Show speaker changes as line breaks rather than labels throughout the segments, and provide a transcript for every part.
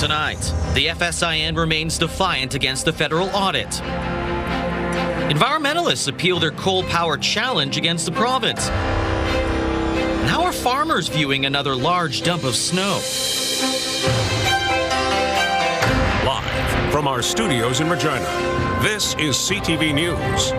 Tonight, the FSIN remains defiant against the federal audit. Environmentalists appeal their coal power challenge against the province. And how are farmers viewing another large dump of snow?
Live from our studios in Regina, this is CTV News.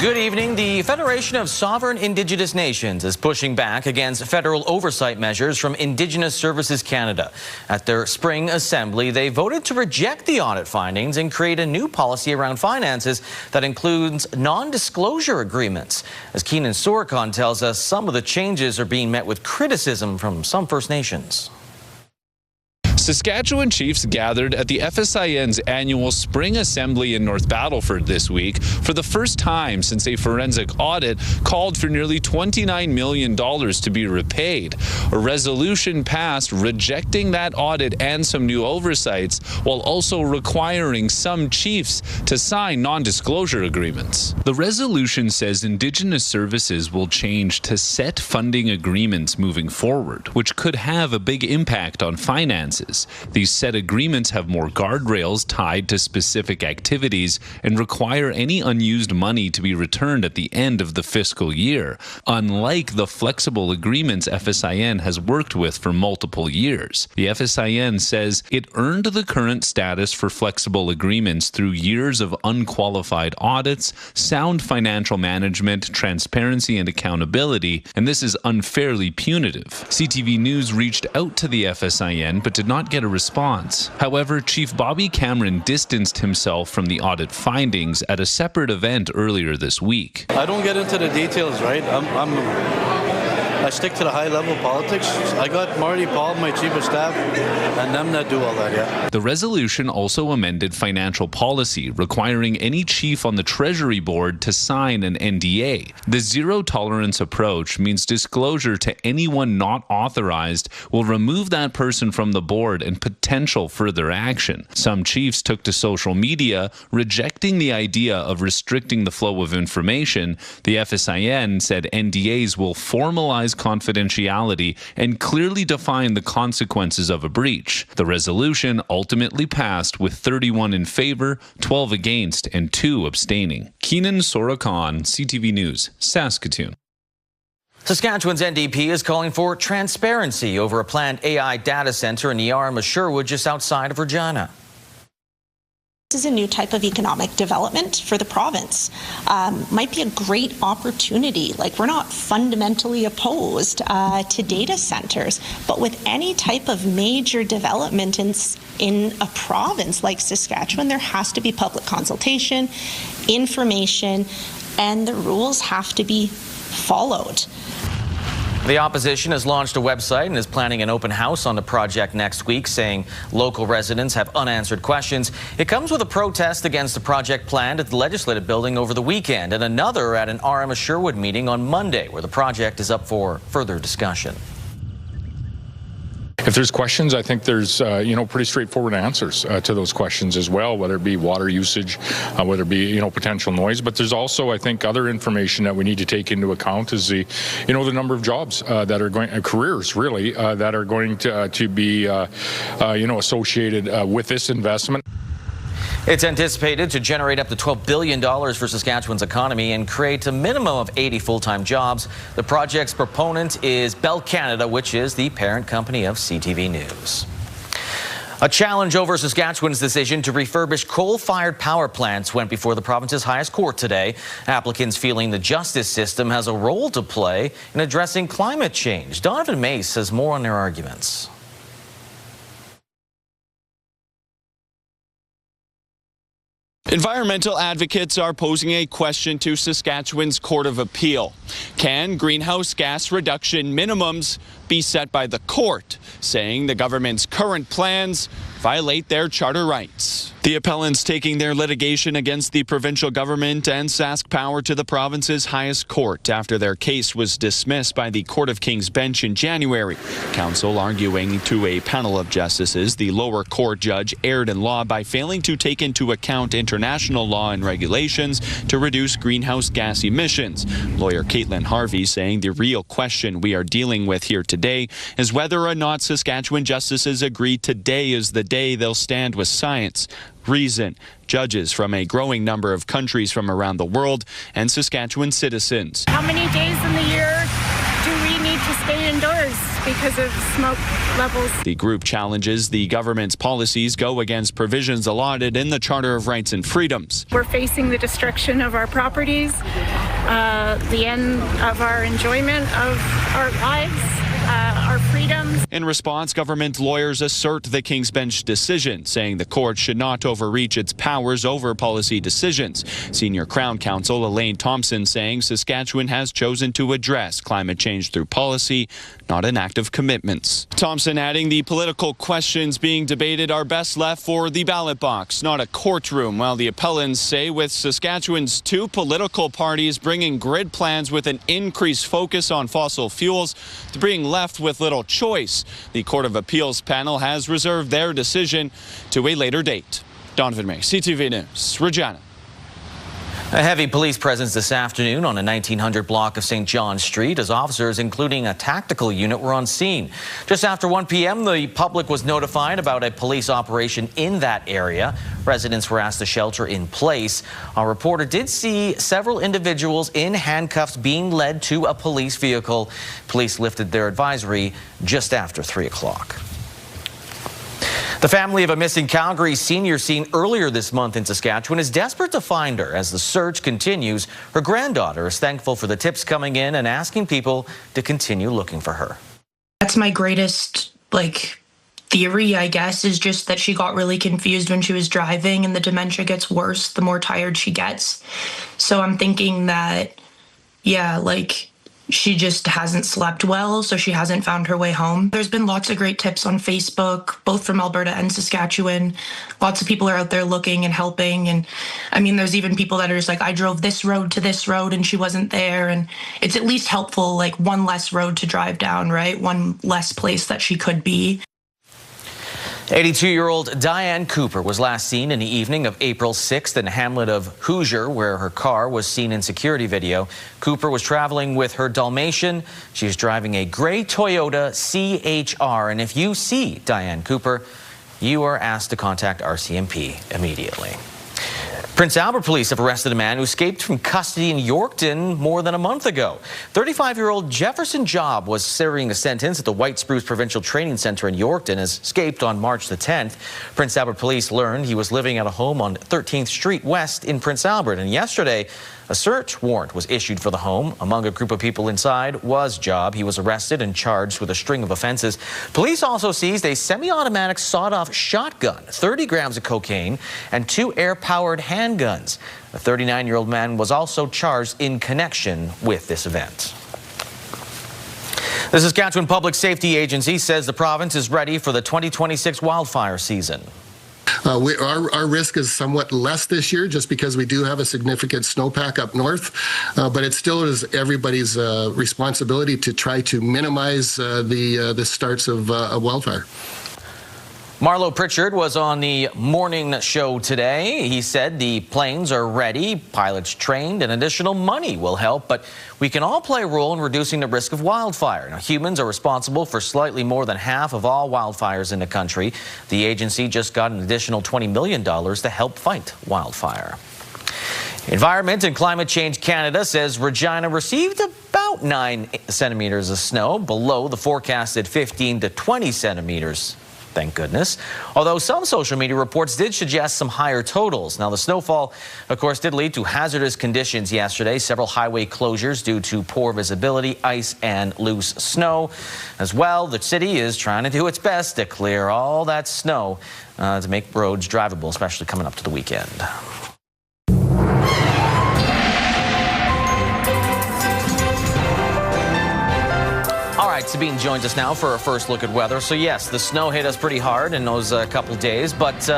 Good evening. The Federation of Sovereign Indigenous Nations is pushing back against federal oversight measures from Indigenous Services Canada. At their spring assembly, they voted to reject the audit findings and create a new policy around finances that includes non-disclosure agreements. As Keenan Sorokon tells us, some of the changes are being met with criticism from some First Nations.
Saskatchewan chiefs gathered at the FSIN's annual Spring Assembly in North Battleford this week for the first time since a forensic audit called for nearly $29 million to be repaid. A resolution passed rejecting that audit and some new oversights, while also requiring some chiefs to sign non-disclosure agreements. The resolution says Indigenous services will change to set funding agreements moving forward, which could have a big impact on finances. These set agreements have more guardrails tied to specific activities and require any unused money to be returned at the end of the fiscal year, unlike the flexible agreements FSIN has worked with for multiple years. The FSIN says it earned the current status for flexible agreements through years of unqualified audits, sound financial management, transparency, and accountability, and this is unfairly punitive. CTV News reached out to the FSIN but did not get a response. However, Chief Bobby Cameron distanced himself from the audit findings at a separate event earlier this week.
I don't get into the details, right? I stick to the high-level politics. I got Marty Paul, my chief of staff, and them that do all that, yeah.
The resolution also amended financial policy, requiring any chief on the Treasury Board to sign an NDA. The zero-tolerance approach means disclosure to anyone not authorized will remove that person from the board and potential further action. Some chiefs took to social media, rejecting the idea of restricting the flow of information. The FSIN said NDAs will formalize confidentiality and clearly define the consequences of a breach. The resolution ultimately passed with 31 in favor, 12 against, and 2 abstaining. Keenan Sorokon, CTV News, Saskatoon.
Saskatchewan's NDP is calling for transparency over a planned AI data center in the RM of Sherwood just outside of Regina.
This is a new type of economic development for the province. Might be a great opportunity. Like, we're not fundamentally opposed to data centers, but with any type of major development in a province like Saskatchewan, there has to be public consultation, information, and the rules have to be followed.
The opposition has launched a website and is planning an open house on the project next week, saying local residents have unanswered questions. It comes with a protest against the project planned at the Legislative Building over the weekend and another at an RM of Sherwood meeting on Monday, where the project is up for further discussion.
If there's questions, I think there's pretty straightforward answers to those questions as well, whether it be water usage, whether it be potential noise. But there's also, I think, other information that we need to take into account is the number of jobs that are going, careers really, that are going to be associated with this investment.
It's anticipated to generate up to $12 billion for Saskatchewan's economy and create a minimum of 80 full-time jobs. The project's proponent is Bell Canada, which is the parent company of CTV News. A challenge over Saskatchewan's decision to refurbish coal-fired power plants went before the province's highest court today. Applicants feeling the justice system has a role to play in addressing climate change. Donovan Mace has more on their arguments.
Environmental advocates are posing a question to Saskatchewan's Court of Appeal. Can greenhouse gas reduction minimums be set by the court, saying the government's current plans violate their charter rights. The appellants taking their litigation against the provincial government and Sask Power to the province's highest court after their case was dismissed by the Court of King's Bench in January. Counsel arguing to a panel of justices the lower court judge erred in law by failing to take into account international law and regulations to reduce greenhouse gas emissions. Lawyer Caitlin Harvey saying the real question we are dealing with here today is whether or not Saskatchewan justices agree today is the day they'll stand with science, reason, judges from a growing number of countries from around the world, and Saskatchewan citizens.
How many days in the year do we need to stay indoors because of smoke levels?
The group challenges the government's policies go against provisions allotted in the Charter of Rights and Freedoms.
We're facing the destruction of our properties, the end of our enjoyment of our lives, our freedoms.
In response, government lawyers assert the King's Bench decision, saying the court should not overreach its powers over policy decisions. Senior Crown Counsel Elaine Thompson saying Saskatchewan has chosen to address climate change through policy, not an act of commitments. Thompson adding the political questions being debated are best left for the ballot box, not a courtroom, while the appellants say with Saskatchewan's two political parties bringing grid plans with an increased focus on fossil fuels, to being left with little choice. The Court of Appeals panel has reserved their decision to a later date. Donovan May, CTV News, Regina.
A heavy police presence this afternoon on a 1900 block of St. John Street as officers, including a tactical unit, were on scene. Just after 1 p.m., the public was notified about a police operation in that area. Residents were asked to shelter in place. Our reporter did see several individuals in handcuffs being led to a police vehicle. Police lifted their advisory just after 3 o'clock. The family of a missing Calgary senior seen earlier this month in Saskatchewan is desperate to find her. As the search continues, her granddaughter is thankful for the tips coming in and asking people to continue looking for her.
That's my greatest, theory, I guess, is just that she got really confused when she was driving, and the dementia gets worse the more tired she gets. So I'm thinking that, she just hasn't slept well, so she hasn't found her way home. There's been lots of great tips on Facebook, both from Alberta and Saskatchewan. Lots of people are out there looking and helping. And there's even people that are just like, I drove this road to this road and she wasn't there. And it's at least helpful, one less road to drive down, right? One less place that she could be.
82-year-old Diane Cooper was last seen in the evening of April 6th in the hamlet of Hoosier, where her car was seen in security video. Cooper was traveling with her Dalmatian. She was driving a gray Toyota CHR. And if you see Diane Cooper, you are asked to contact RCMP immediately. Prince Albert police have arrested a man who escaped from custody in Yorkton more than a month ago. 35-year-old Jefferson Job was serving a sentence at the White Spruce Provincial Training Center in Yorkton, has escaped on March the 10th. Prince Albert police learned he was living at a home on 13th Street West in Prince Albert, and yesterday a search warrant was issued for the home. Among a group of people inside was Job. He was arrested and charged with a string of offenses. Police also seized a semi-automatic sawed-off shotgun, 30 grams of cocaine, and 2 air-powered handguns. The 39-year-old man was also charged in connection with this event. The Saskatchewan Public Safety Agency says the province is ready for the 2026 wildfire season.
Our risk is somewhat less this year just because we do have a significant snowpack up north, but it still is everybody's responsibility to try to minimize the starts of wildfire.
Marlo Pritchard was on the morning show today. He said the planes are ready, pilots trained, and additional money will help, but we can all play a role in reducing the risk of wildfire. Now, humans are responsible for slightly more than half of all wildfires in the country. The agency just got an additional $20 million to help fight wildfire. Environment and Climate Change Canada says Regina received about 9 centimeters of snow, below the forecasted 15 to 20 centimeters. Thank goodness. Although some social media reports did suggest some higher totals. Now, the snowfall, of course, did lead to hazardous conditions yesterday. Several highway closures due to poor visibility, ice, and loose snow. As well, the city is trying to do its best to clear all that snow to make roads drivable, especially coming up to the weekend. right, Sabine joins us now for our first look at weather. So yes, the snow hit us pretty hard in those couple days, but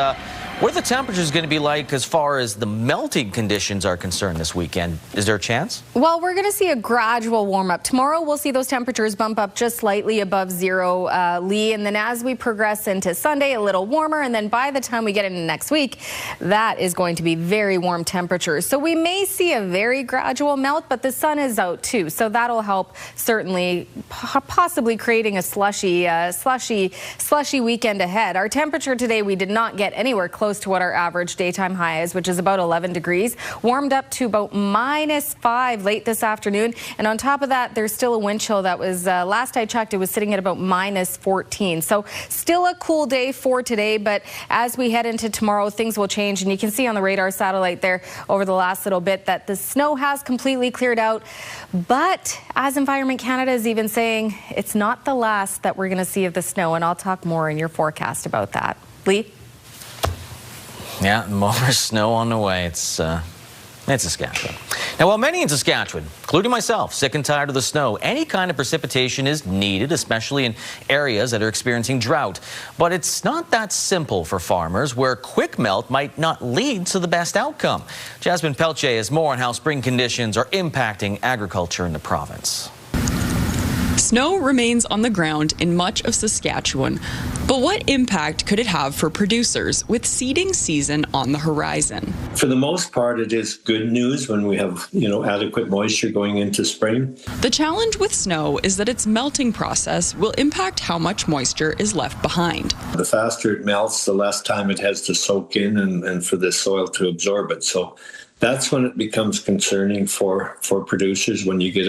what are the temperatures going to be like as far as the melting conditions are concerned this weekend? Is there a chance?
Well, we're going to see a gradual warm up. Tomorrow we'll see those temperatures bump up just slightly above zero, Lee. And then as we progress into Sunday, a little warmer. And then by the time we get into next week, that is going to be very warm temperatures. So we may see a very gradual melt, but the sun is out too. So that'll help, certainly possibly creating a slushy weekend ahead. Our temperature today, we did not get anywhere close to what our average daytime high is, which is about 11 degrees. Warmed up to about -5 late this afternoon. And on top of that, there's still a wind chill that was, last I checked, it was sitting at about -14. So still a cool day for today, but as we head into tomorrow, things will change. And you can see on the radar satellite there over the last little bit that the snow has completely cleared out. But as Environment Canada is even saying, it's not the last that we're going to see of the snow. And I'll talk more in your forecast about that. Lee?
Yeah, more snow on the way. It's Saskatchewan. Now, while many in Saskatchewan, including myself, sick and tired of the snow, any kind of precipitation is needed, especially in areas that are experiencing drought. But it's not that simple for farmers, where quick melt might not lead to the best outcome. Jasmine Pelche has more on how spring conditions are impacting agriculture in the province.
Snow remains on the ground in much of Saskatchewan, but what impact could it have for producers with seeding season on the horizon?
For the most part, it is good news when we have, adequate moisture going into spring.
The challenge with snow is that its melting process will impact how much moisture is left behind.
The faster it melts, the less time it has to soak in and for the soil to absorb it. So that's when it becomes concerning for producers, when you get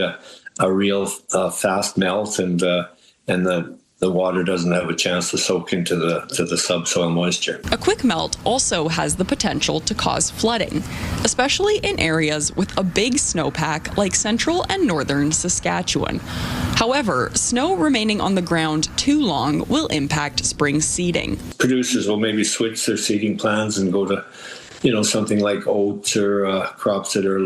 a real fast melt and the water doesn't have a chance to soak into the subsoil moisture.
A quick melt also has the potential to cause flooding, especially in areas with a big snowpack like central and northern Saskatchewan. However, snow remaining on the ground too long will impact spring seeding. Producers will maybe switch their seeding plans and go to, something like oats or crops that are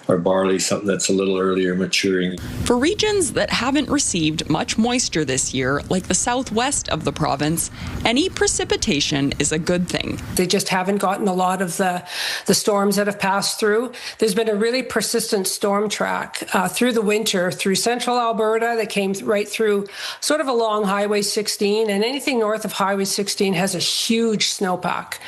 or barley, something that's a little earlier maturing. For regions that haven't received much moisture this year, like the southwest of the province, any precipitation is a good thing.
They just haven't gotten a lot of the storms that have passed through. There's been a really persistent storm track through the winter, through central Alberta that came right through sort of along Highway 16, and anything north of Highway 16 has a huge snowpack.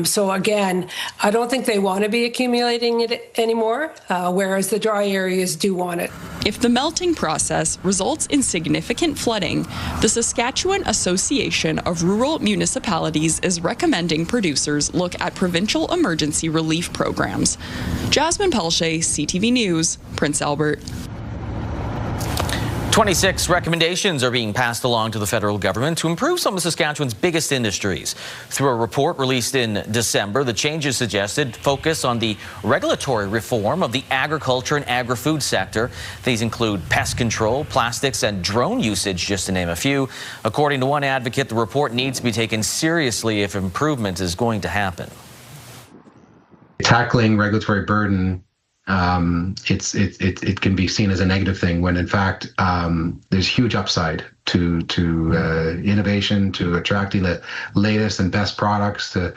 So again, I don't think they want to be accumulating it anymore. Whereas the dry areas do want it.
If the melting process results in significant flooding, the Saskatchewan Association of Rural Municipalities is recommending producers look at provincial emergency relief programs. Jasmine Pelche, CTV News, Prince Albert.
26 recommendations are being passed along to the federal government to improve some of Saskatchewan's biggest industries. Through a report released in December, the changes suggested focus on the regulatory reform of the agriculture and agri-food sector. These include pest control, plastics, and drone usage, just to name a few. According to one advocate, the report needs to be taken seriously if improvement is going to happen.
Tackling regulatory burden, it can be seen as a negative thing, when in fact there's huge upside to innovation, to attracting the latest and best products, to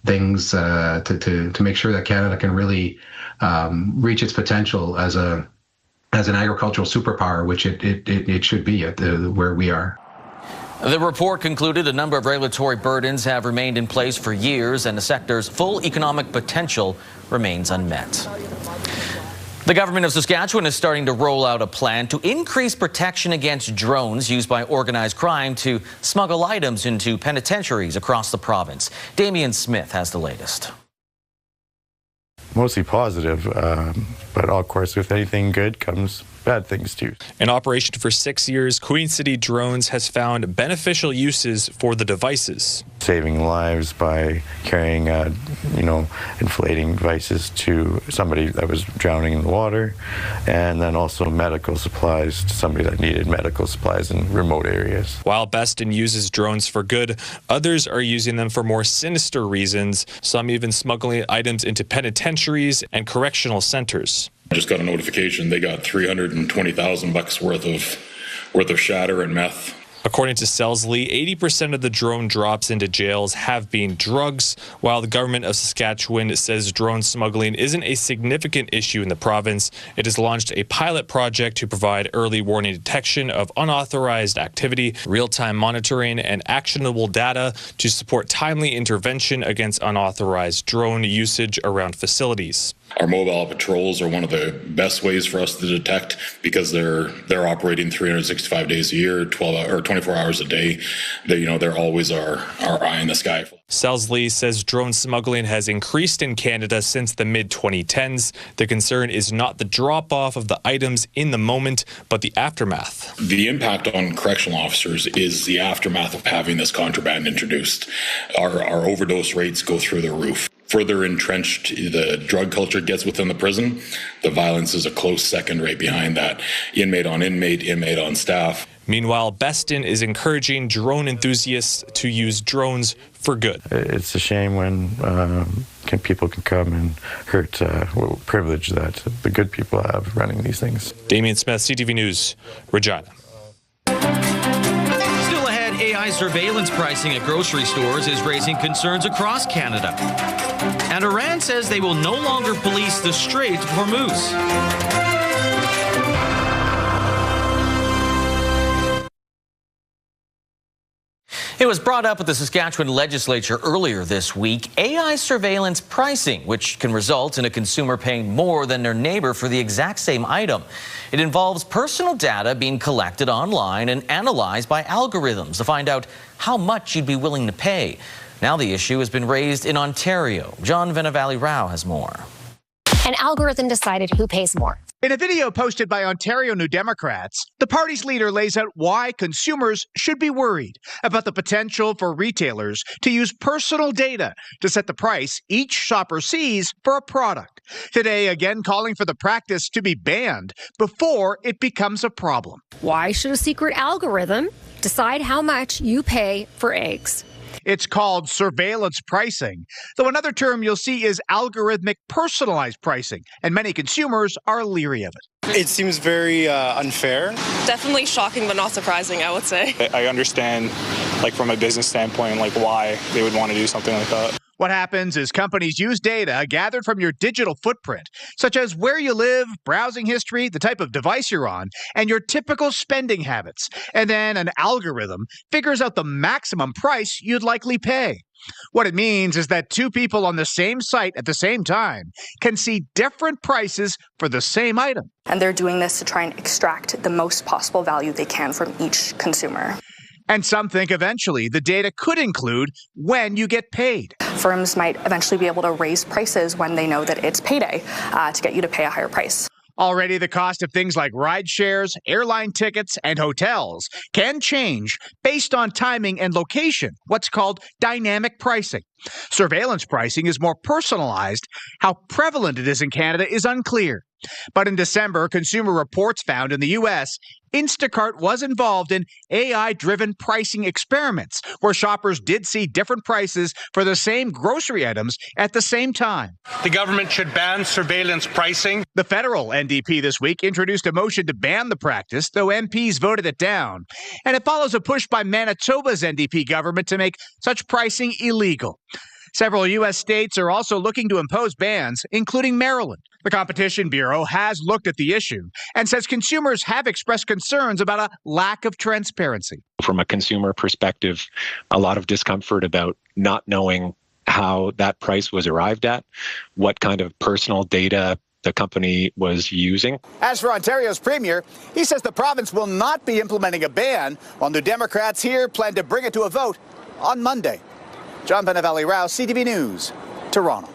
things to make sure that Canada can really reach its potential as an agricultural superpower, which it should be at where we are.
The report concluded a number of regulatory burdens have remained in place for years, and the sector's full economic potential remains unmet. The government of Saskatchewan is starting to roll out a plan to increase protection against drones used by organized crime to smuggle items into penitentiaries across the province. Damian Smith has the latest.
Mostly positive, but of course, with anything good comes bad things too.
In operation for 6 years, Queen City Drones has found beneficial uses for the devices.
Saving lives by carrying, inflating devices to somebody that was drowning in the water, and then also medical supplies to somebody that needed medical supplies in remote areas.
While Beston uses drones for good, others are using them for more sinister reasons, some even smuggling items into penitentiaries and correctional centers.
I just got a notification they got $320,000 worth of worth of shatter and meth.
According to Selsley, 80% of the drone drops into jails have been drugs, while the government of Saskatchewan says drone smuggling isn't a significant issue in the province. It has launched a pilot project to provide early warning detection of unauthorized activity, real-time monitoring, and actionable data to support timely intervention against unauthorized drone usage around facilities.
Our mobile patrols are one of the best ways for us to detect because they're operating 365 days a year, 24 hours a day. They're always our eye in the sky.
Selsley says drone smuggling has increased in Canada since the mid-2010s. The concern is not the drop-off of the items in the moment, but the aftermath.
The impact on correctional officers is the aftermath of having this contraband introduced. Our overdose rates go through the roof. Further entrenched the drug culture gets within the prison, the violence is a close second right behind that. Inmate on inmate, inmate on staff.
Meanwhile, Beston is encouraging drone enthusiasts to use drones for good.
It's a shame when people can come and hurt privilege that the good people have running these things.
Damien Smith, CTV News, Regina.
Still ahead, AI surveillance pricing at grocery stores is raising concerns across Canada. And Iran says they will no longer police the Strait of Hormuz. It was brought up at the Saskatchewan legislature earlier this week, AI surveillance pricing, which can result in a consumer paying more than their neighbor for the exact same item. It involves personal data being collected online and analyzed by algorithms to find out how much you'd be willing to pay. Now the issue has been raised in Ontario. John Venavalley-Rao has more.
An algorithm decided who pays more.
In a video posted by Ontario New Democrats, the party's leader lays out why consumers should be worried about the potential for retailers to use personal data to set the price each shopper sees for a product. Today, again calling for the practice to be banned before it becomes a problem.
Why should a secret algorithm decide how much you pay for eggs?
It's called surveillance pricing, though another term you'll see is algorithmic personalized pricing, and many consumers are leery of it.
It seems very unfair.
Definitely shocking, but not surprising, I would say.
I understand, from a business standpoint, why they would want to do something like that.
What happens is companies use data gathered from your digital footprint, such as where you live, browsing history, the type of device you're on, and your typical spending habits. And then an algorithm figures out the maximum price you'd likely pay. What it means is that two people on the same site at the same time can see different prices for the same item.
And they're doing this to try and extract the most possible value they can from each consumer.
And some think eventually the data could include when you get paid.
Firms might eventually be able to raise prices when they know that it's payday to get you to pay a higher price.
Already the cost of things like ride shares, airline tickets, and hotels can change based on timing and location, what's called dynamic pricing. Surveillance pricing is more personalized. How prevalent it is in Canada is unclear. But in December, Consumer Reports found in the U.S., Instacart was involved in AI-driven pricing experiments where shoppers did see different prices for the same grocery items at the same time.
The government should ban surveillance pricing.
The federal NDP this week introduced a motion to ban the practice, though MPs voted it down. And it follows a push by Manitoba's NDP government to make such pricing illegal. Several U.S. states are also looking to impose bans, including Maryland. The Competition Bureau has looked at the issue and says consumers have expressed concerns about a lack of transparency.
From a consumer perspective, a lot of discomfort about not knowing how that price was arrived at, what kind of personal data the company was using.
As for Ontario's premier, he says the province will not be implementing a ban, while New Democrats here plan to bring it to a vote on Monday. John Venavalley-Rao, CTV News, Toronto.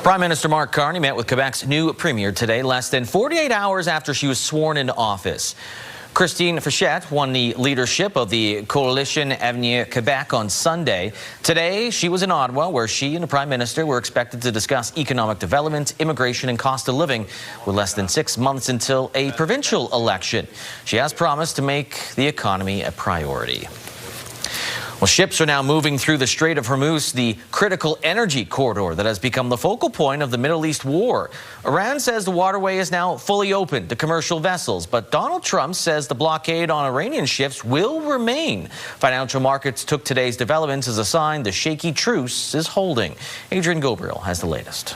Prime Minister Mark Carney met with Quebec's new premier today, less than 48 hours after she was sworn into office. Christine Fichette won the leadership of the Coalition Avenir Quebec on Sunday. Today, she was in Ottawa, where she and the Prime Minister were expected to discuss economic development, immigration, and cost of living, with less than 6 months until a provincial election. She has promised to make the economy a priority. Well, ships are now moving through the Strait of Hormuz, the critical energy corridor that has become the focal point of the Middle East war. Iran says the waterway is now fully open to commercial vessels, but Donald Trump says the blockade on Iranian ships will remain. Financial markets took today's developments as a sign the shaky truce is holding. Adrian Gabriel has the latest.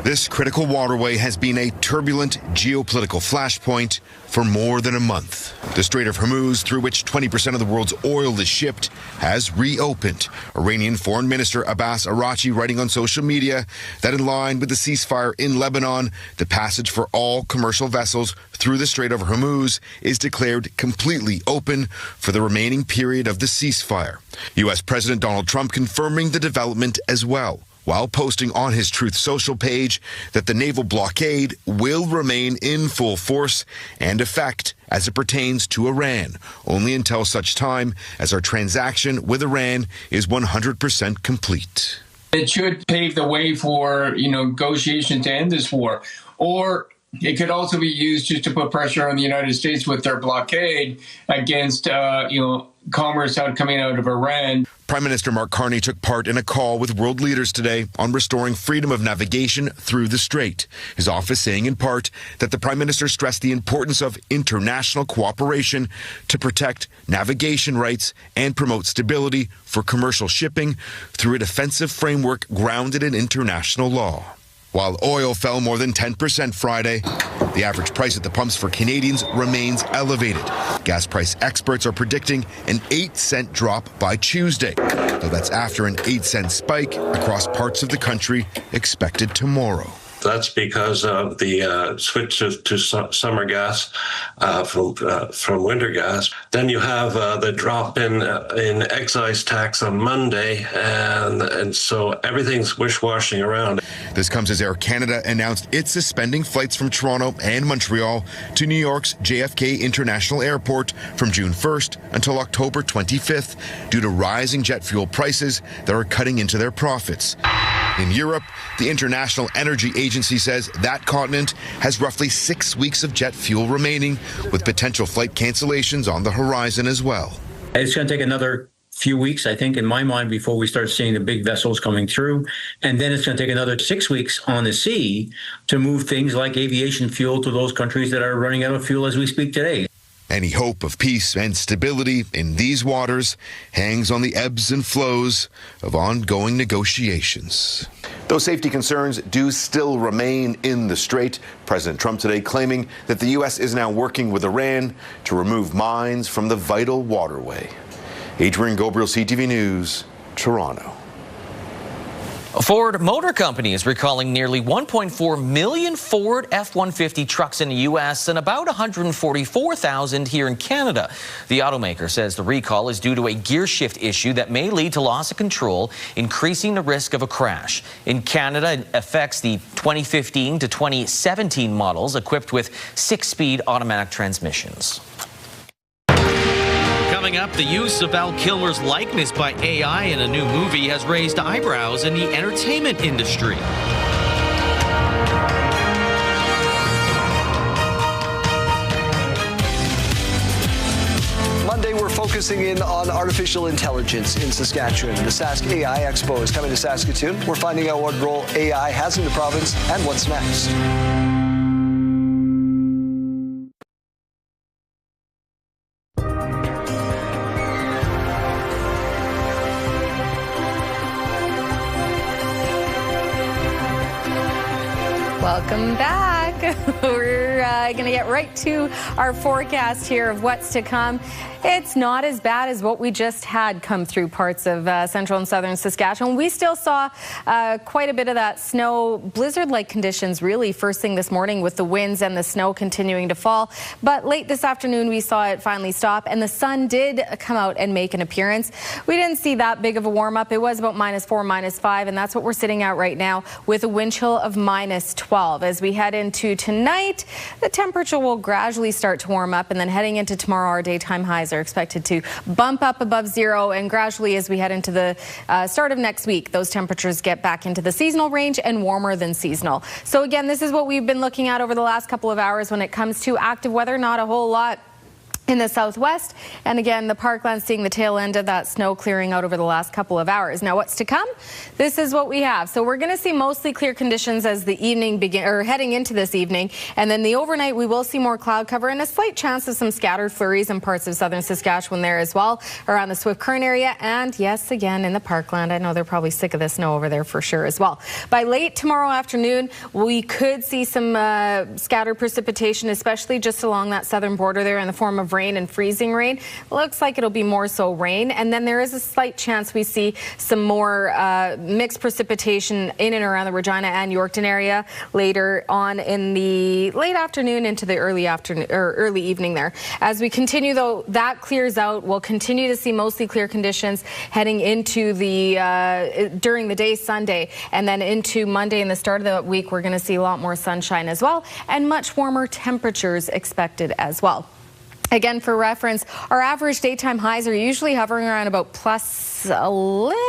This critical waterway has been a turbulent geopolitical flashpoint for more than a month. The Strait of Hormuz, through which 20% of the world's oil is shipped, has reopened. Iranian Foreign Minister Abbas Araghchi writing on social media that in line with the ceasefire in Lebanon, the passage for all commercial vessels through the Strait of Hormuz is declared completely open for the remaining period of the ceasefire. U.S. President Donald Trump confirming the development as well, while posting on his Truth Social page that the naval blockade will remain in full force and effect as it pertains to Iran, only until such time as our transaction with Iran is 100% complete.
It should pave the way for, negotiations to end this war. Or it could also be used just to put pressure on the United States with their blockade against, commerce coming out of Iran.
Prime Minister Mark Carney took part in a call with world leaders today on restoring freedom of navigation through the strait. His office saying in part that the Prime Minister stressed the importance of international cooperation to protect navigation rights and promote stability for commercial shipping through a defensive framework grounded in international law. While oil fell more than 10% Friday, the average price at the pumps for Canadians remains elevated. Gas price experts are predicting an 8-cent drop by Tuesday, though that's after an 8-cent spike across parts of the country expected tomorrow.
That's because of the switch to summer gas from winter gas. Then you have the drop in excise tax on Monday, and so everything's wish-washing around.
This comes as Air Canada announced it's suspending flights from Toronto and Montreal to New York's JFK International Airport from June 1st until October 25th due to rising jet fuel prices that are cutting into their profits. In Europe, the International Energy Agency says that continent has roughly 6 weeks of jet fuel remaining, with potential flight cancellations on the horizon as well.
It's going to take another few weeks, I think, in my mind, before we start seeing the big vessels coming through. And then it's going to take another 6 weeks on the sea to move things like aviation fuel to those countries that are running out of fuel as we speak today.
Any hope of peace and stability in these waters hangs on the ebbs and flows of ongoing negotiations. Those safety concerns do still remain in the strait. President Trump today claiming that the U.S. is now working with Iran to remove mines from the vital waterway. Adrian Gabriel, CTV News, Toronto.
Ford Motor Company is recalling nearly 1.4 million Ford F-150 trucks in the U.S. and about 144,000 here in Canada. The automaker says the recall is due to a gear shift issue that may lead to loss of control, increasing the risk of a crash. In Canada, it affects the 2015 to 2017 models equipped with 6-speed automatic transmissions. Coming up, the use of Val Kilmer's likeness by AI in a new movie has raised eyebrows in the entertainment industry.
Monday, we're focusing in on artificial intelligence in Saskatchewan. The Sask AI Expo is coming to Saskatoon. We're finding out what role AI has in the province and what's next.
Welcome back. We're going to get right to our forecast here of what's to come. It's not as bad as what we just had come through parts of central and southern Saskatchewan. We still saw quite a bit of that snow, blizzard-like conditions really first thing this morning with the winds and the snow continuing to fall. But late this afternoon, we saw it finally stop and the sun did come out and make an appearance. We didn't see that big of a warm-up. It was about -4, -5, and that's what we're sitting at right now with a wind chill of -12. As we head into tonight, the temperature will gradually start to warm up, and then heading into tomorrow, our daytime highs are expected to bump up above zero, and gradually as we head into the start of next week, those temperatures get back into the seasonal range and warmer than seasonal. So again, this is what we've been looking at over the last couple of hours when it comes to active weather. Not a whole lot in the southwest. And again, the parkland seeing the tail end of that snow clearing out over the last couple of hours. Now, what's to come? This is what we have. So we're going to see mostly clear conditions as the evening begin, or heading into this evening. And then the overnight, we will see more cloud cover and a slight chance of some scattered flurries in parts of southern Saskatchewan there as well, around the Swift Current area. And yes, again, in the parkland. I know they're probably sick of the snow over there for sure as well. By late tomorrow afternoon, we could see some scattered precipitation, especially just along that southern border there in the form of rain and freezing rain. Looks like it'll be more so rain, and then there is a slight chance we see some more mixed precipitation in and around the Regina and Yorkton area later on in the late afternoon into the early afternoon or early evening there. As we continue, though, that clears out. We'll continue to see mostly clear conditions heading into the during the day Sunday, and then into Monday and the start of the week we're going to see a lot more sunshine as well, and much warmer temperatures expected as well. Again, for reference, our average daytime highs are usually hovering around about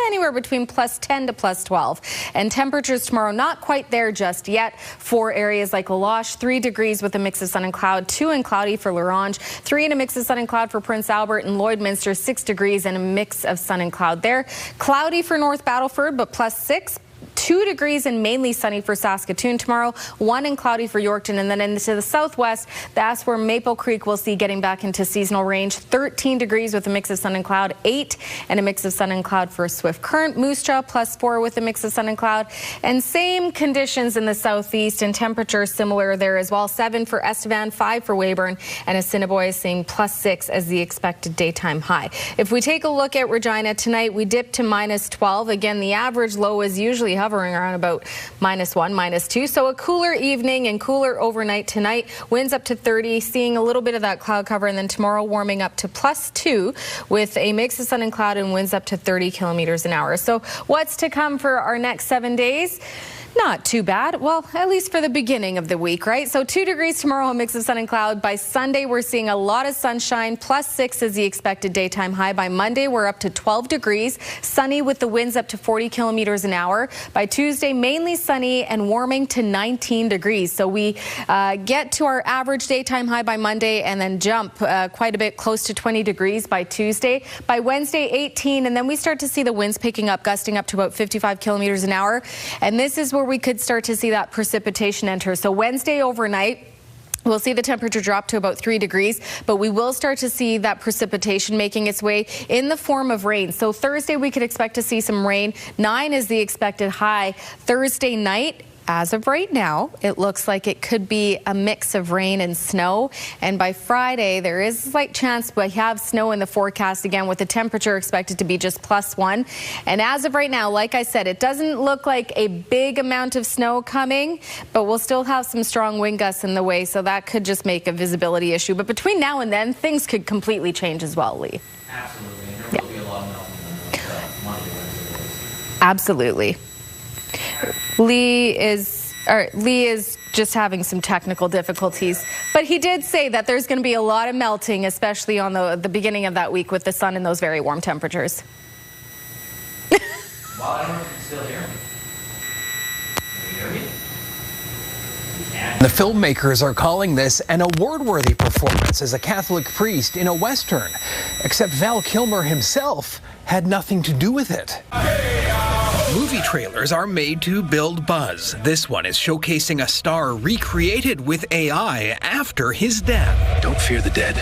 anywhere between +10 to +12. And temperatures tomorrow not quite there just yet for areas like La Loche, 3 degrees with a mix of sun and cloud, 2 and cloudy for La Ronge, 3 and a mix of sun and cloud for Prince Albert, and Lloydminster, 6 degrees and a mix of sun and cloud there. Cloudy for North Battleford, but +6. 2 degrees and mainly sunny for Saskatoon tomorrow, 1 and cloudy for Yorkton, and then into the southwest, that's where Maple Creek will see getting back into seasonal range. 13 degrees with a mix of sun and cloud, 8 and a mix of sun and cloud for Swift Current. Moose Jaw +4 with a mix of sun and cloud, and same conditions in the southeast, and temperature similar there as well. 7 for Estevan, 5 for Weyburn, and Assiniboia seeing +6 as the expected daytime high. If we take a look at Regina tonight, we dip to -12. Again, the average low is usually hovering around about -1, -2. So a cooler evening and cooler overnight tonight. Winds up to 30, seeing a little bit of that cloud cover, and then tomorrow warming up to +2 with a mix of sun and cloud and winds up to 30 kilometers an hour. So what's to come for our next 7 days? Not too bad. Well, at least for the beginning of the week, right? So 2 degrees tomorrow, a mix of sun and cloud. By Sunday, we're seeing a lot of sunshine. +6 is the expected daytime high. By Monday, we're up to 12 degrees. Sunny with the winds up to 40 kilometers an hour. By Tuesday, mainly sunny and warming to 19 degrees. So we get to our average daytime high by Monday and then jump quite a bit, close to 20 degrees by Tuesday. By Wednesday, 18, and then we start to see the winds picking up, gusting up to about 55 kilometers an hour. And this is where we could start to see that precipitation enter. So Wednesday overnight, we'll see the temperature drop to about 3 degrees, but we will start to see that precipitation making its way in the form of rain. So Thursday, we could expect to see some rain. 9 is the expected high. Thursday night, as of right now, it looks like it could be a mix of rain and snow. And by Friday, there is a slight chance we have snow in the forecast again, with the temperature expected to be just +1. And as of right now, like I said, it doesn't look like a big amount of snow coming, but we'll still have some strong wind gusts in the way, so that could just make a visibility issue. But between now and then, things could completely change as well, Lee.
Absolutely. And there will be a lot of melting on Monday, Wednesday.
Absolutely. Lee is just having some technical difficulties, but he did say that there's going to be a lot of melting, especially on the beginning of that week with the sun and those very warm temperatures.
Well, I don't know if you can still hear me. Can you hear me?
The filmmakers are calling this an award-worthy performance as a Catholic priest in a Western, except Val Kilmer himself had nothing to do with it. Movie trailers are made to build buzz. This one is showcasing a star recreated with AI after his death.
Don't fear the dead,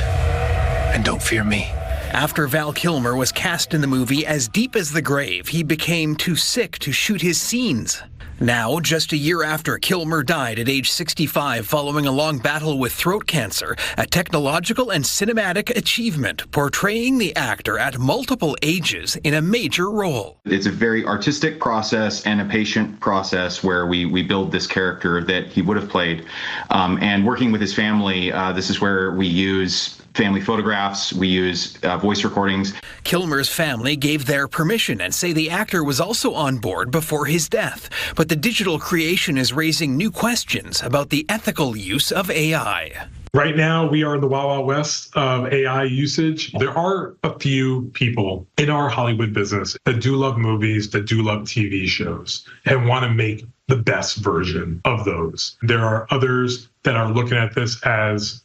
and don't fear me.
After Val Kilmer was cast in the movie As Deep as the Grave, he became too sick to shoot his scenes. Now, just a year after Kilmer died at age 65 following a long battle with throat cancer, a technological and cinematic achievement portraying the actor at multiple ages in a major role.
It's a very artistic process and a patient process where we build this character that he would have played. And working with his family, this is where we use family photographs, we use voice recordings.
Kilmer's family gave their permission and say the actor was also on board before his death. But the digital creation is raising new questions about the ethical use of AI.
Right now, we are in the Wild Wild West of AI usage. There are a few people in our Hollywood business that do love movies, that do love TV shows, and want to make the best version of those. There are others that are looking at this as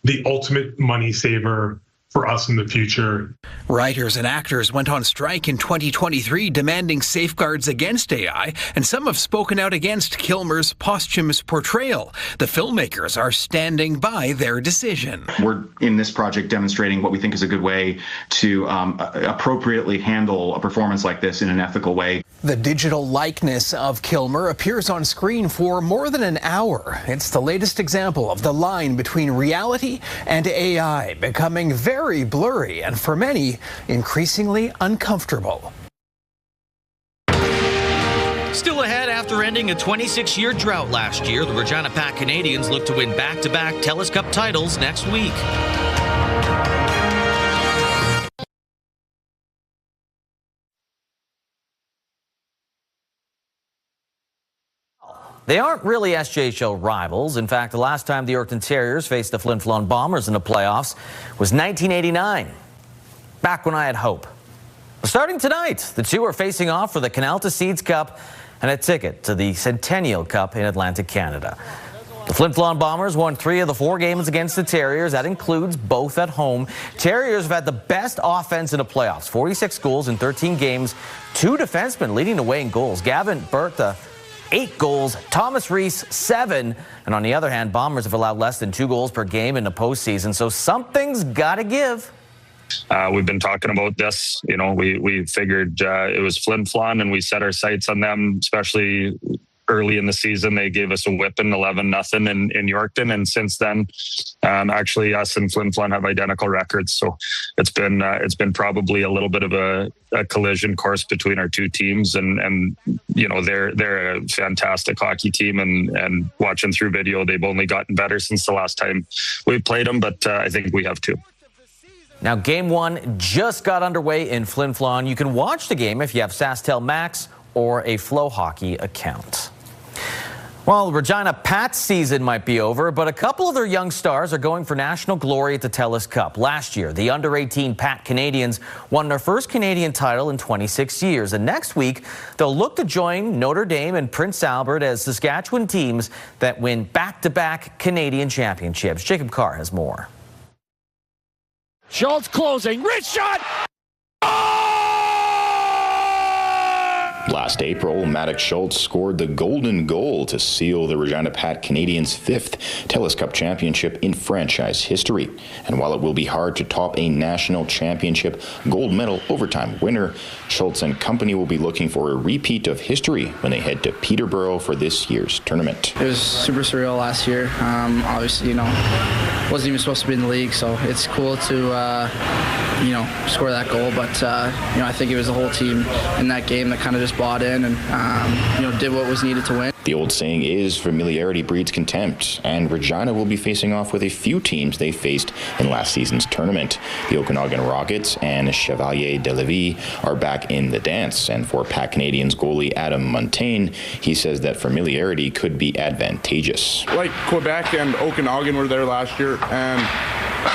the ultimate money saver for us in the future.
Writers and actors went on strike in 2023 demanding safeguards against AI, and some have spoken out against Kilmer's posthumous portrayal. The filmmakers are standing by their decision.
We're in this project demonstrating what we think is a good way to appropriately handle a performance like this in an ethical way.
The digital likeness of Kilmer appears on screen for more than an hour. It's the latest example of the line between reality and AI becoming very blurry and, for many, increasingly uncomfortable.
Still ahead after ending a 26-year drought last year, the Regina Pat Canadians look to win back-to-back TELUS Cup titles next week. They aren't really SJHL rivals. In fact, the last time the Yorkton Terriers faced the Flin Flon Bombers in the playoffs was 1989, back when I had hope. Starting tonight, the two are facing off for the Canalta Seeds Cup and a ticket to the Centennial Cup in Atlantic Canada. The Flin Flon Bombers won 3 of the 4 games against the Terriers. That includes both at home. Terriers have had the best offense in the playoffs, 46 goals in 13 games, 2 defensemen leading the way in goals. Gavin Bertha, 8 goals, Thomas Reese, 7. And on the other hand, Bombers have allowed less than 2 goals per game in the postseason, so something's got to give.
We've been talking about this. You know, we figured it was Flin Flon, and we set our sights on them, especially early in the season. They gave us a whipping, 11-0 in Yorkton, and since then, actually, us and Flin Flon have identical records. So it's been probably a little bit of a collision course between our two teams, and you know, they're a fantastic hockey team, and watching through video, they've only gotten better since the last time we played them. But I think we have too.
Now, Game 1 just got underway in Flin Flon. You can watch the game if you have SaskTel Max or a Flow Hockey account. Well, Regina Pat's season might be over, but a couple of their young stars are going for national glory at the TELUS Cup. Last year, the under-18 Pat Canadians won their first Canadian title in 26 years. And next week, they'll look to join Notre Dame and Prince Albert as Saskatchewan teams that win back-to-back Canadian championships. Jacob Carr has more.
Schultz closing, wrist shot!
Last April, Maddox Schultz scored the golden goal to seal the Regina Pat Canadians' 5th TELUS Cup championship in franchise history. And while it will be hard to top a national championship gold medal overtime winner, Schultz and company will be looking for a repeat of history when they head to Peterborough for this year's tournament.
It was super surreal last year. Obviously, wasn't even supposed to be in the league, so it's cool to, score that goal. But, I think it was the whole team in that game that kind of just bought in and, did what was needed to win.
The old saying is familiarity breeds contempt, and Regina will be facing off with a few teams they faced in last season's tournament. The Okanagan Rockets and Chevalier de Lévis are back in the dance, and for Pat Canadians goalie Adam Montaigne, he says that familiarity could be advantageous.
Like Quebec and Okanagan were there last year, and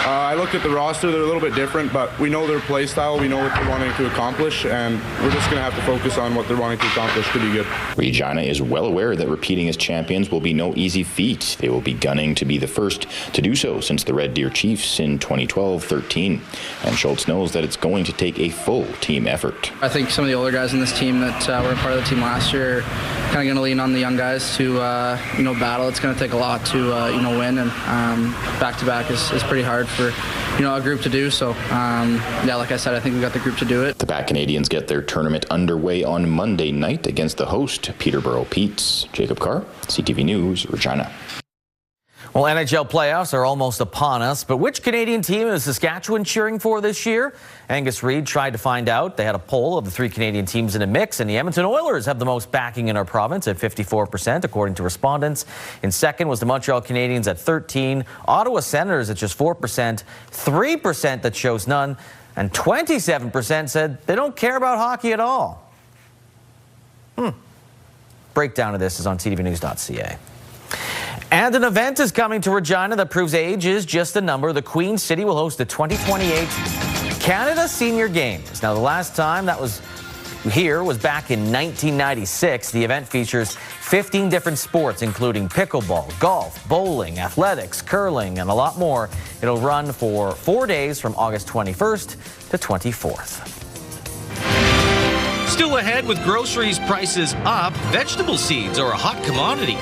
I looked at the roster. They're a little bit different, but we know their play style. We know what they're wanting to accomplish, and we're just going to have to focus on what they're wanting to accomplish to be good.
Regina is well aware that repeating as champions will be no easy feat. They will be gunning to be the first to do so since the Red Deer Chiefs in 2012-13. And Schultz knows that it's going to take a full team effort.
I think some of the older guys in this team that were part of the team last year are kind of going to lean on the young guys to, battle. It's going to take a lot to, win, and back-to-back is pretty hard for a group to do. So like I said, I think we got the group to do it.
The Pat Canadians get their tournament underway on Monday night against the host Peterborough Petes. Jacob Carr, CTV News, Regina.
Well, NHL playoffs are almost upon us, but which Canadian team is Saskatchewan cheering for this year? Angus Reid tried to find out. They had a poll of the 3 Canadian teams in a mix, and the Edmonton Oilers have the most backing in our province at 54%, according to respondents. In second was the Montreal Canadiens at 13%, Ottawa Senators at just 4%, 3% that chose none, and 27% said they don't care about hockey at all. Breakdown of this is on ctvnews.ca. And an event is coming to Regina that proves age is just a number. The Queen City will host the 2028 Canada Senior Games. Now, the last time that was here was back in 1996. The event features 15 different sports, including pickleball, golf, bowling, athletics, curling, and a lot more. It'll run for 4 days from August 21st to 24th.
Still ahead with groceries prices up, vegetable seeds are a hot commodity.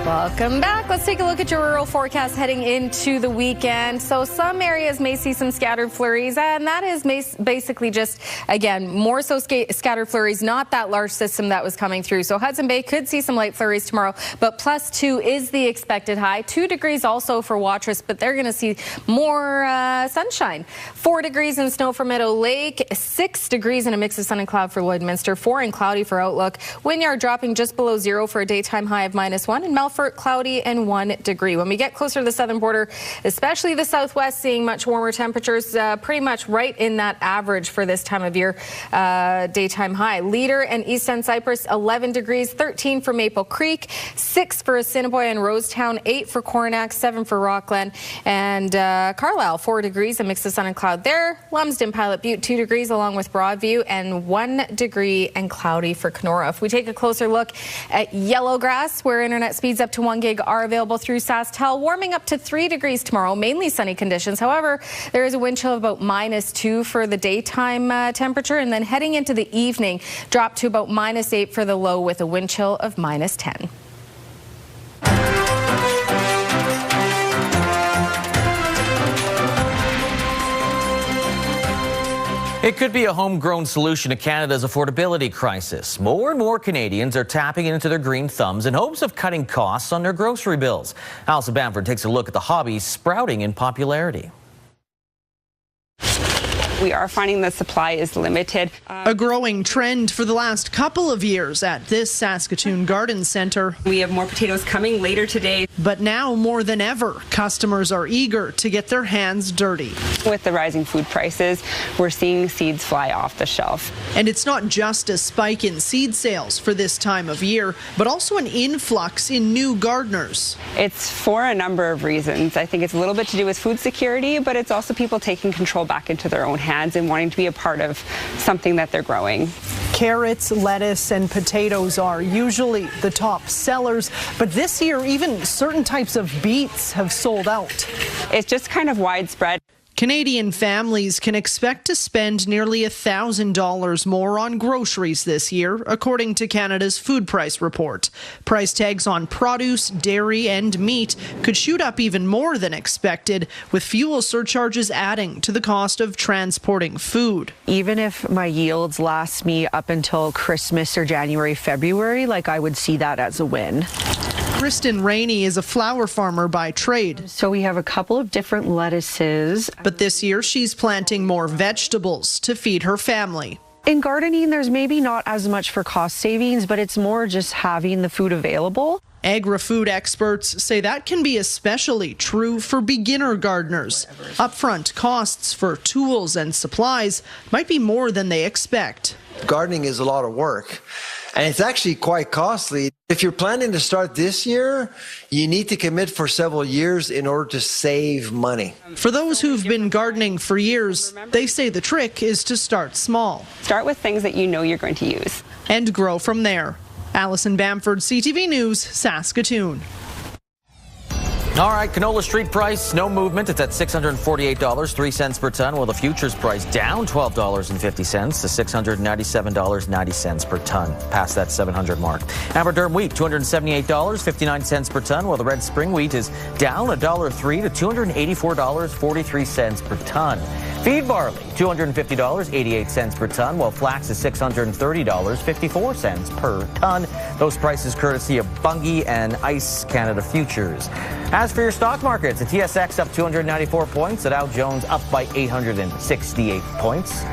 Welcome back. Let's take a look at your rural forecast heading into the weekend. So some areas may see some scattered flurries, and that is basically just, again, more so scattered flurries, not that large system that was coming through. So Hudson Bay could see some light flurries tomorrow, but +2 is the expected high. 2 degrees also for Watrous, but they're going to see more sunshine. 4 degrees in snow for Meadow Lake, 6 degrees in a mix of sun and cloud for Lloydminster, 4 and cloudy for Outlook. Wynyard dropping just below 0 for a daytime high of -1, and Melfort cloudy and 1 degree. When we get closer to the southern border, especially the southwest, seeing much warmer temperatures, pretty much right in that average for this time of year, daytime high. Leader and East End Cypress, 11 degrees, 13 for Maple Creek, 6 for Assiniboia and Rosetown, 8 for Coronach, 7 for Rockland, and Carlisle, 4 degrees, a mix of sun and cloud there. Lumsden, Pilot Butte, 2 degrees along with Broadview, and 1 degree and cloudy for Kenora. If we take a closer look at Yellowgrass, where internet speeds up to 1 gig are available through SaskTel, warming up to 3 degrees tomorrow, mainly sunny conditions. However, there is a wind chill of about -2 for the daytime temperature, and then heading into the evening, drop to about -8 for the low with a wind chill of -10.
It could be a homegrown solution to Canada's affordability crisis. More and more Canadians are tapping into their green thumbs in hopes of cutting costs on their grocery bills. Alison Bamford takes a look at the hobby sprouting in popularity.
We are finding the supply is limited.
A growing trend for the last couple of years at this Saskatoon garden centre.
We have more potatoes coming later today.
But now more than ever, customers are eager to get their hands dirty.
With the rising food prices, we're seeing seeds fly off the shelf.
And it's not just a spike in seed sales for this time of year, but also an influx in new gardeners.
It's for a number of reasons. I think it's a little bit to do with food security, but it's also people taking control back into their own hands and wanting to be a part of something that they're growing.
Carrots, lettuce, and potatoes are usually the top sellers, but this year even certain types of beets have sold out.
It's just kind of widespread.
Canadian families can expect to spend nearly $1,000 more on groceries this year, according to Canada's food price report. Price tags on produce, dairy, and meat could shoot up even more than expected, with fuel surcharges adding to the cost of transporting food.
Even if my yields last me up until Christmas or January, February, I would see that as a win.
Kristen Rainey is a flower farmer by trade.
So we have a couple of different lettuces.
But this year she's planting more vegetables to feed her family.
In gardening, there's maybe not as much for cost savings, but it's more just having the food available.
Agri-food experts say that can be especially true for beginner gardeners. Upfront costs for tools and supplies might be more than they expect.
Gardening is a lot of work, and it's actually quite costly. If you're planning to start this year, you need to commit for several years in order to save money.
For those who've been gardening for years, they say the trick is to start small.
Start with things that you know you're going to use.
And grow from there. Alison Bamford, CTV News, Saskatoon.
All right, canola street price, no movement. It's at $648, 3 cents per ton, while the futures price down $12.50 to $697.90 per ton, past that 700 mark. Amber durum wheat, $278, 59 cents per ton, while the red spring wheat is down $1.03 to $284.43 per ton. Feed barley, $250, 88 cents per ton, while flax is $630, 54 cents per ton. Those prices courtesy of Bunge and Ice Canada Futures. As for your stock markets, the TSX up 294 points, the Dow Jones up by 868 points.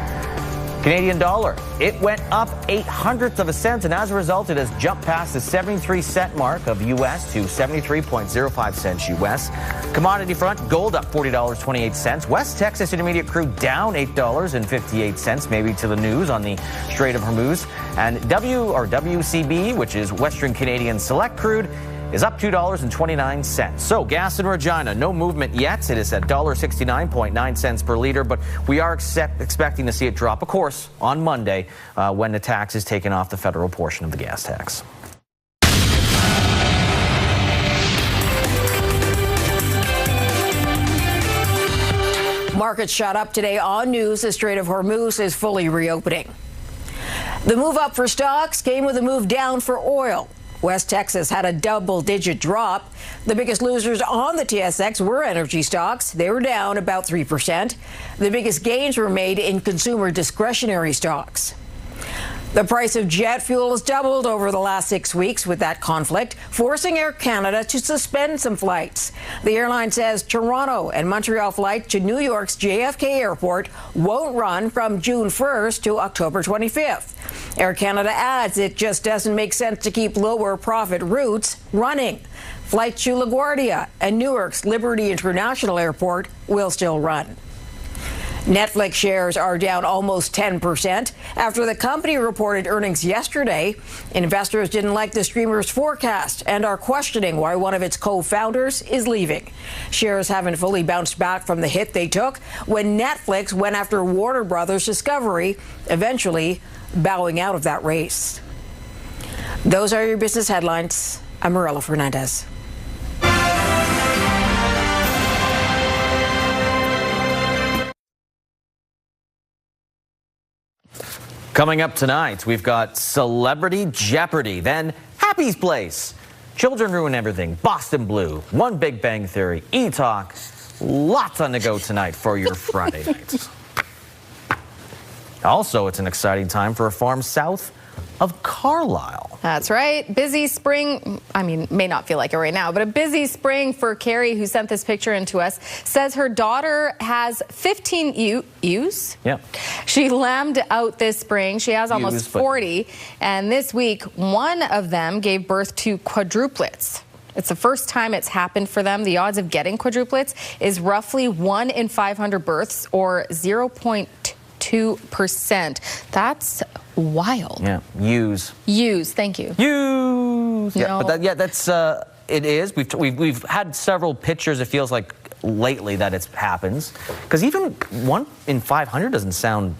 Canadian dollar, it went up 0.08 of a cent, and as a result, it has jumped past the 73-cent mark of U.S. to 73.05 cents U.S. Commodity front, gold up $40.28. West Texas Intermediate crude down $8.58, maybe to the news on the Strait of Hormuz. And WCB, which is Western Canadian Select crude, is up $2.29. So gas in Regina, no movement yet. It is at $1.69.9 per liter, but we are expecting to see it drop, of course, on Monday when the tax is taken off the federal portion of the gas tax.
Markets shot up today on news the Strait of Hormuz is fully reopening. The move up for stocks came with a move down for oil. West Texas had a double-digit drop. The biggest losers on the TSX were energy stocks. They were down about 3%. The biggest gains were made in consumer discretionary stocks. The price of jet fuel has doubled over the last 6 weeks with that conflict, forcing Air Canada to suspend some flights. The airline says Toronto and Montreal flights to New York's JFK Airport won't run from June 1st to October 25th. Air Canada adds it just doesn't make sense to keep lower profit routes running. Flights to LaGuardia and Newark's Liberty International Airport will still run. Netflix shares are down almost 10% after the company reported earnings yesterday. Investors didn't like the streamer's forecast and are questioning why one of its co-founders is leaving. Shares haven't fully bounced back from the hit they took when Netflix went after Warner Brothers Discovery, eventually bowing out of that race. Those are your business headlines. I'm Marilla Fernandez.
Coming up tonight, we've got Celebrity Jeopardy, then Happy's Place, Children Ruin Everything, Boston Blue, One Big Bang Theory, E-Talk. Lots on the go tonight for your Friday nights. Also, it's an exciting time for a farm south of Carlisle.
That's right. Busy spring. I mean, may not feel like it right now, but a busy spring for Carrie, who sent this picture in to us. Says her daughter has 15 ewes.
Yeah.
She lambed out this spring. She has almost 40. And this week, one of them gave birth to quadruplets. It's the first time it's happened for them. The odds of getting quadruplets is roughly 1 in 500 births, or 0.2%. That's wild.
Yeah, ewes.
Ewes, thank you.
Ewes. Yeah,
No.
but that's it is. We've had several pictures. It feels like lately that it happens, because even 1 in 500 doesn't sound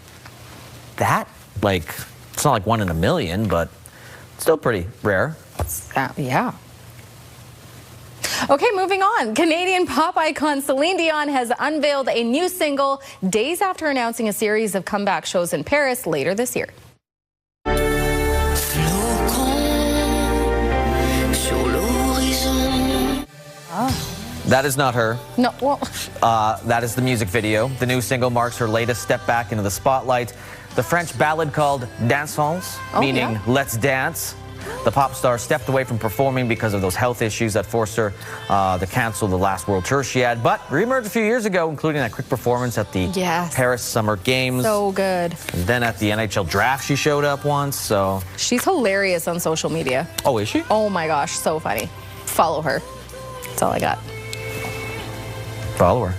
that like, it's not like 1 in a million, but still pretty rare.
Yeah. Okay, moving on. Canadian pop icon Celine Dion has unveiled a new single days after announcing a series of comeback shows in Paris later this year.
That is not her.
No, well.
That is the music video. The new single marks her latest step back into the spotlight. The French ballad called Dansons, meaning let's dance. The pop star stepped away from performing because of those health issues that forced her to cancel the last world tour she had, but reemerged a few years ago, including that quick performance at the Paris Summer Games.
So good.
And then at the NHL draft, she showed up once, so.
She's hilarious on social media.
Oh, is she?
Oh my gosh, so funny. Follow her. That's all I got.
Follow her.